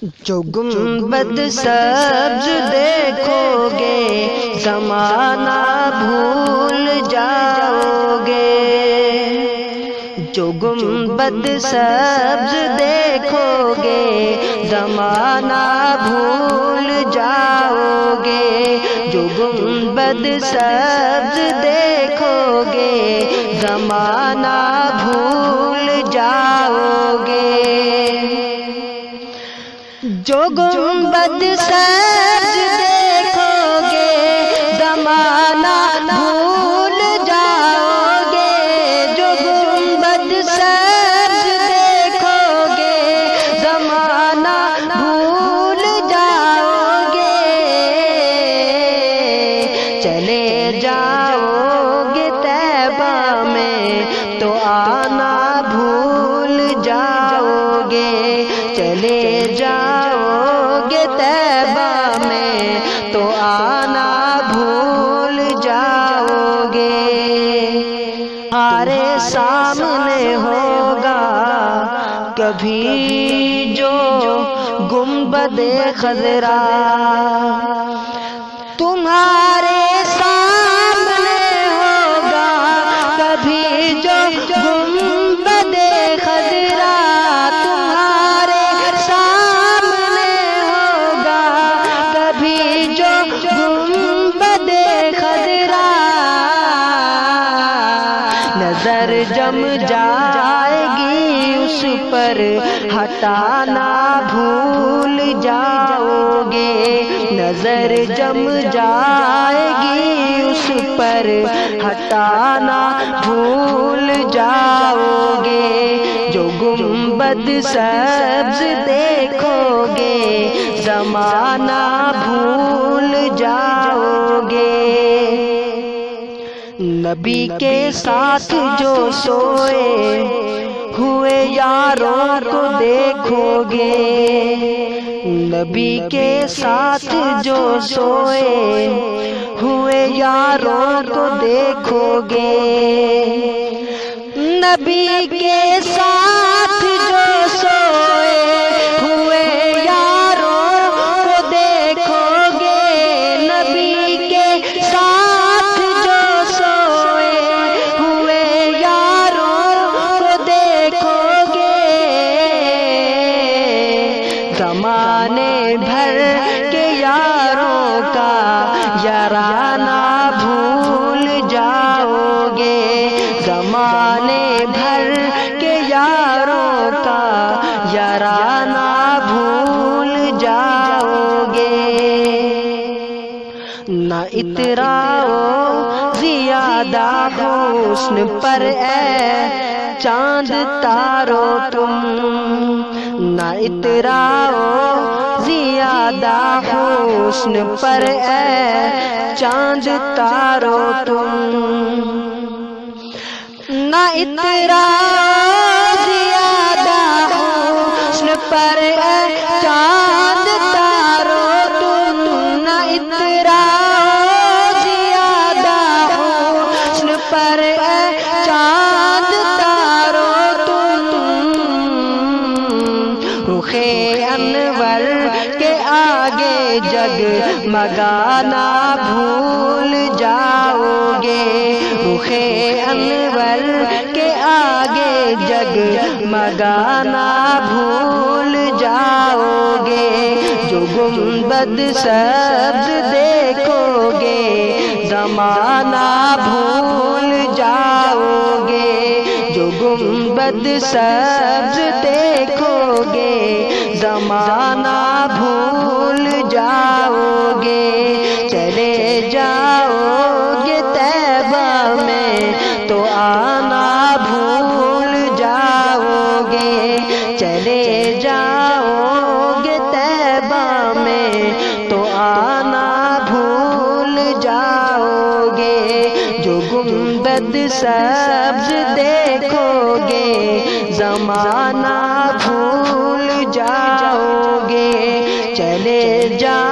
جو گنبد سبز دیکھو گے زمانہ بھول جاؤ گے، جو گنبد سبز دیکھو گے زمانہ بھول جاؤ گے، جو گنبد سبز دیکھو گے زمانہ بھول جاؤ گے، جو گنبد سبز دیکھو گے زمانہ بھول جاؤ گے، جو گنبد سبز دیکھو گے زمانہ بھول جاؤ گے، چلے جاؤ گے طیبہ میں تو آنا بھول جاؤ گے، چلے جاؤ گے طیبہ میں تو آنا بھول جاؤ گے، تمہارے سامنے ہوگا کبھی جو گنبد خضرا، تمہارے سامنے ہوگا کبھی جو گنبد خضرا، تمہارے سامنے ہوگا کبھی جو گنبد خضرا، نظر جم جائے گی اس پر ہٹانا بھول جاؤ گے، نظر جم جائے گی اس پر ہٹانا بھول جاؤ گے، جو گنبد سبز دیکھو گے زمانہ بھول جاؤ گے، نبی کے ساتھ جو سوئے ہوئے یاروں کو دیکھو گے، نبی کے ساتھ جو سوئے ہوئے یاروں کو دیکھو گے، نبی کے ساتھ جو سوئے ہوئے یاروں کو دیکھو گے، نبی کے ساتھ جو سوئے ہوئے یاروں کو دیکھو گے، زمانے بھر کے یاروں کا یارانہ بھول جاؤ گے، زمانے بھر کے یاروں کا یارانہ بھول جاؤ گے، نہ اتراؤ زیادہ حسن پر اے چاند تارو تم، نہ اتراؤ زیادہ حسن پر اے چاند تارو تم، نہ اتراؤ زیادہ حسن پر اے چاند تارو تم، نہ اتراؤ زیادہ حسن پر اے چاند تارو تم، رخ انور کے آگے جگ مگانا بھول جاؤ گے، رخ انور کے آگے جگ مگانا بھول جاؤ گے، جو گنبد سبز دیکھو گے زمانہ بھول جاؤ گے، جو گنبد سبز دیکھو گے زمانہ بھول جاؤ گے، چلے جاؤ گے طیبہ میں تو آنا بھول جاؤ گے، چلے جاؤ گے طیبہ میں تو آنا بھول جاؤ گے، جو گنبد سبز دیکھو گے زمانہ بھول جاؤ گے، چلے جاؤ